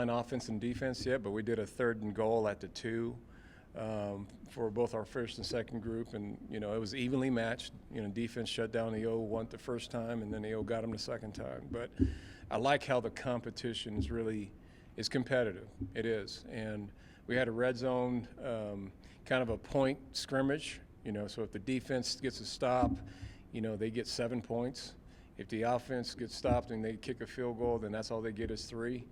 line offense and defense yet, but we did a 3rd and goal at the 2 for both our first and second group, and it was evenly matched. Defense shut down the O the first time, and then the O got them the second time. But I like how the competition is competitive. It is, and we had a red zone, kind of a point scrimmage. So if the defense gets a stop, they get 7 points. If the offense gets stopped and they kick a field goal, then that's all they get is 3.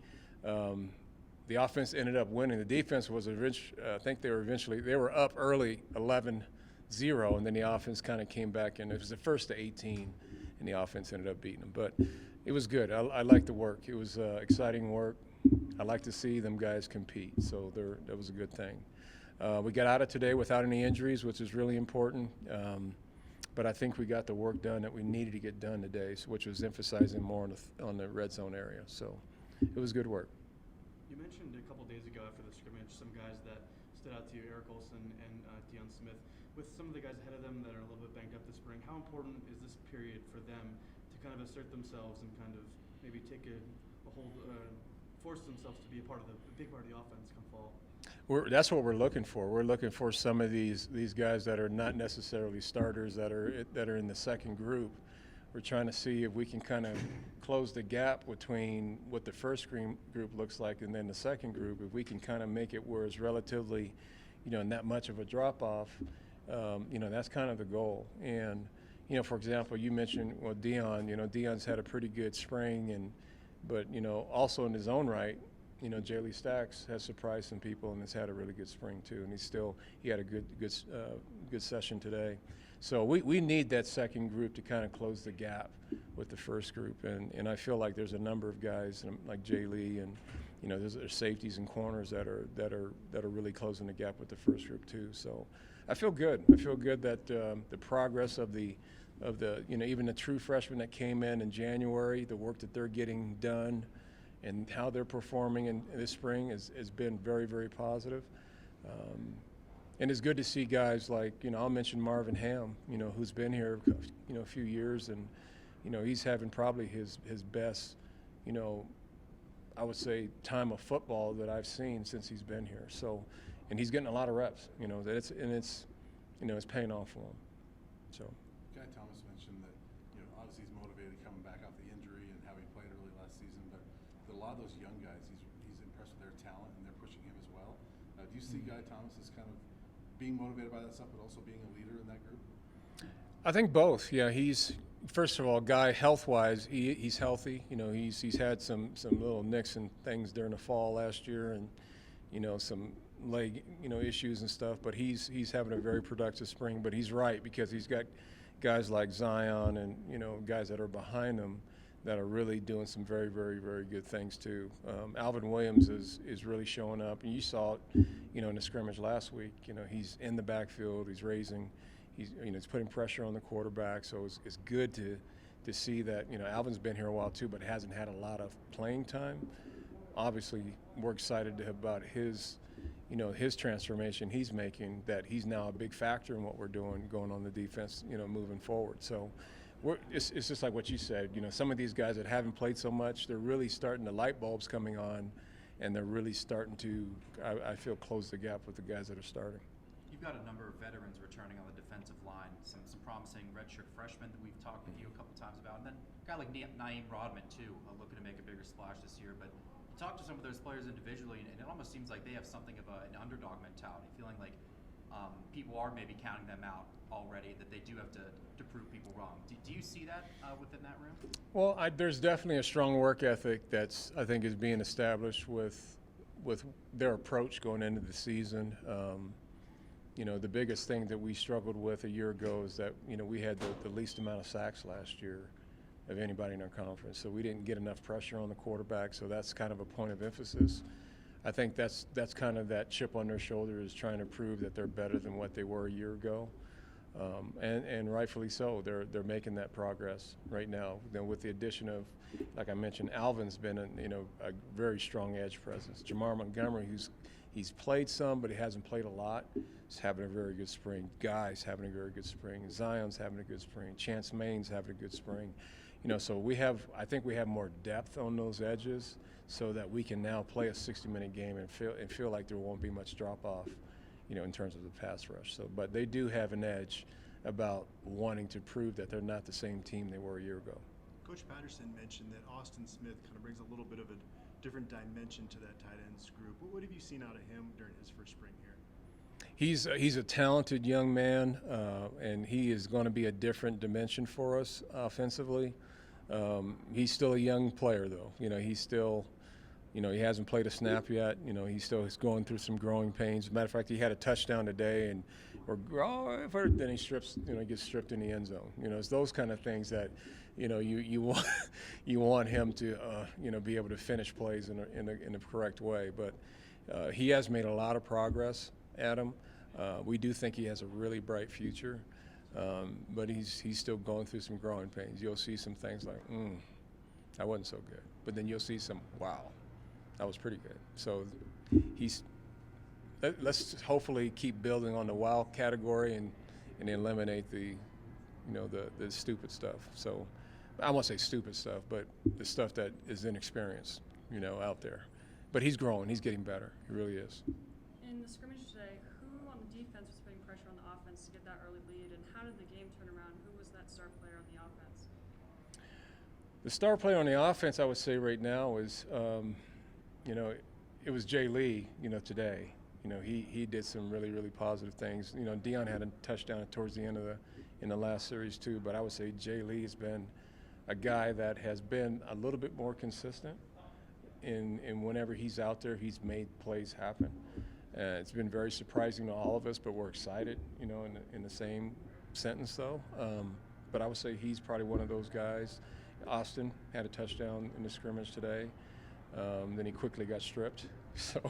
The offense ended up winning. The defense was I think they were up early 11-0, and then the offense kind of came back, and it was the first to 18, and the offense ended up beating them. But it was good. I liked the work. It was exciting work. I like to see them guys compete, so that was a good thing. We got out of today without any injuries, which is really important. But I think we got the work done that we needed to get done today, which was emphasizing more on the red zone area. So it was good work. You mentioned a couple days ago after the scrimmage some guys that stood out to you, Eric Olson and Deion Smith. With some of the guys ahead of them that are a little bit banged up this spring, how important is this period for them to kind of assert themselves and kind of maybe take a hold, force themselves to be a big part of the offense come fall? That's what we're looking for. We're looking for some of these guys that are not necessarily starters that are in the second group. We're trying to see if we can kind of close the gap between what the first group looks like and then the second group. If we can kind of make it where it's relatively, not much of a drop-off, that's kind of the goal. And, for example, you mentioned, Deion. Deion's had a pretty good spring, but also in his own right, J. Stacks has surprised some people and has had a really good spring too. And he had a good session today. So we need that second group to kind of close the gap with the first group. And I feel like there's a number of guys like Jay Lee and there's safeties and corners that are really closing the gap with the first group too. So I feel good. I feel good that the progress of the even the true freshmen that came in January, the work that they're getting done, and how they're performing in this spring has been very, very positive. And it's good to see guys like, I'll mention Marvin Ham, who's been here, a few years, and, he's having probably his best, I would say, time of football that I've seen since he's been here. So, and he's getting a lot of reps, it's paying off for him. So. Guy Thomas mentioned that, obviously he's motivated coming back off the injury and having played early last season, but a lot of those young guys, he's impressed with their talent and they're pushing him as well. Do you see Guy Thomas as kind of being motivated by that stuff, but also being a leader in that group? I think both. Yeah, he's first of all, Guy health-wise, he's healthy. He's had some little nicks and things during the fall last year, and some leg issues and stuff. But he's having a very productive spring. But he's right, because he's got guys like Zion and guys that are behind him that are really doing some very, very, very good things too. Alvin Williams is really showing up, and you saw it, in the scrimmage last week. He's in the backfield, he's raising, he's putting pressure on the quarterback. So it's good to see that. Alvin's been here a while too, but hasn't had a lot of playing time. Obviously, we're excited about his transformation he's making. That he's now a big factor in what we're doing, going on the defense, moving forward. So. It's just like what you said. Some of these guys that haven't played so much, they're really starting, the light bulbs coming on, and they're really starting to, I feel, close the gap with the guys that are starting. You've got a number of veterans returning on the defensive line, some promising redshirt freshmen that we've talked with you a couple times about, and then a guy like Naeem Rodman too, looking to make a bigger splash this year. But you talk to some of those players individually, and it almost seems like they have something of an underdog mentality, feeling like people are maybe counting them out already, that they do have to prove people wrong. Do you see that within that room? Well, there's definitely a strong work ethic I think is being established with their approach going into the season. The biggest thing that we struggled with a year ago is that we had the least amount of sacks last year of anybody in our conference, so we didn't get enough pressure on the quarterback. So that's kind of a point of emphasis. I think that's kind of that chip on their shoulder, is trying to prove that they're better than what they were a year ago. And rightfully so. They're making that progress right now. With the addition of, like I mentioned, Alvin's been a very strong edge presence. Jamar Montgomery, he's played some, but he hasn't played a lot. He's having a very good spring. Guy's having a very good spring. Zion's having a good spring. Chance Main's having a good spring. So I think we have more depth on those edges, so that we can now play a 60-minute game and feel like there won't be much drop off, in terms of the pass rush. So, but they do have an edge about wanting to prove that they're not the same team they were a year ago. Coach Patterson mentioned that Austin Smith kind of brings a little bit of a different dimension to that tight ends group. What have you seen out of him during his first spring here? He's a talented young man, and he is going to be a different dimension for us offensively. He's still a young player, though. He's still, he hasn't played a snap yet. He still is going through some growing pains. As a matter of fact, he had a touchdown today, and then he strips, gets stripped in the end zone. It's those kind of things that, you want you want him to, be able to finish plays in the correct way. But he has made a lot of progress, Adam. We do think he has a really bright future. But he's still going through some growing pains. You'll see some things like, that wasn't so good. But then you'll see some, wow, that was pretty good. So let's hopefully keep building on the wow category and eliminate the stupid stuff. So I won't say stupid stuff, but the stuff that is inexperienced, out there. But he's growing. He's getting better. He really is. In the scrimmage today, who on the defense was putting pressure on the offense to get that early lead, and how did the game turn around? Who was that star player on the offense? The star player on the offense, I would say right now is, it was Jay Lee, today. He did some really, really positive things. Dion had a touchdown towards the end in the last series too, but I would say Jay Lee has been a guy that has been a little bit more consistent in whenever he's out there, he's made plays happen. It's been very surprising to all of us, but we're excited, in the same sentence though. But I would say he's probably one of those guys. Austin had a touchdown in the scrimmage today. Then he quickly got stripped. So,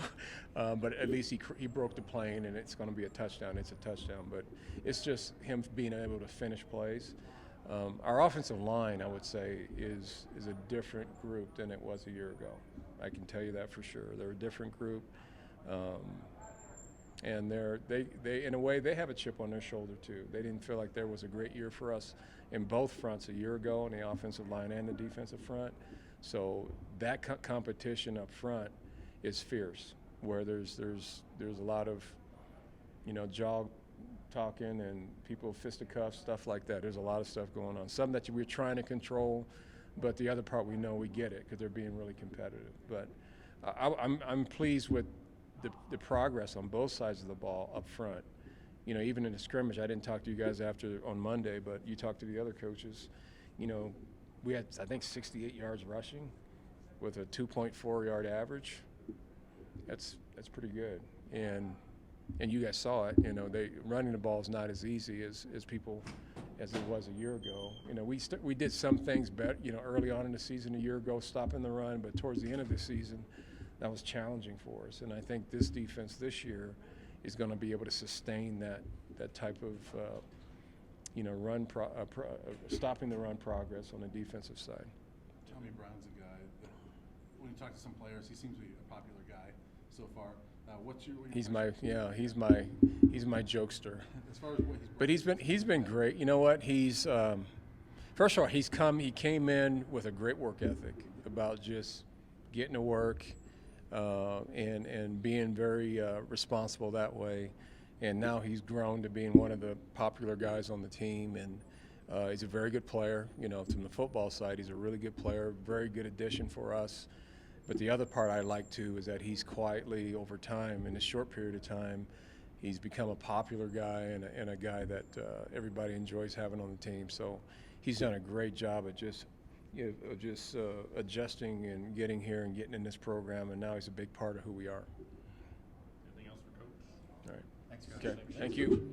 but at least he broke the plane, and it's going to be a touchdown. It's a touchdown, but it's just him being able to finish plays. Our offensive line, I would say, is a different group than it was a year ago. I can tell you that for sure. They're a different group, and they in a way they have a chip on their shoulder too. They didn't feel like there was a great year for us in both fronts a year ago, on the offensive line and the defensive front. So that competition up front is fierce, where there's a lot of, jaw talking and people fisticuffs, stuff like that. There's a lot of stuff going on. Some that we're trying to control, but the other part we know we get it because they're being really competitive. But I'm pleased with the progress on both sides of the ball up front. Even in the scrimmage, I didn't talk to you guys on Monday, but you talked to the other coaches. We had, I think, 68 yards rushing with a 2.4 yard average. That's pretty good. And you guys saw it. Running the ball is not as easy as it was a year ago. We did some things better, early on in the season a year ago, stopping the run, but towards the end of the season, that was challenging for us. And I think this defense this year is going to be able to sustain that type of stopping the run progress on the defensive side. Tommy Brown's a guy that, when you talk to some players, he seems to be a popular guy so far. He's my jokester. As far as what but he's been great. You know what? He's first of all, he came in with a great work ethic about just getting to work and being very responsible that way. And now he's grown to being one of the popular guys on the team, and he's a very good player. From the football side, he's a really good player, very good addition for us. But the other part I like too is that he's quietly, over time, in a short period of time, he's become a popular guy and a guy that everybody enjoys having on the team. So he's done a great job at just adjusting and getting here and getting in this program, and now he's a big part of who we are. Anything else for Coach? All right. Thanks, Coach. Okay. Thank you.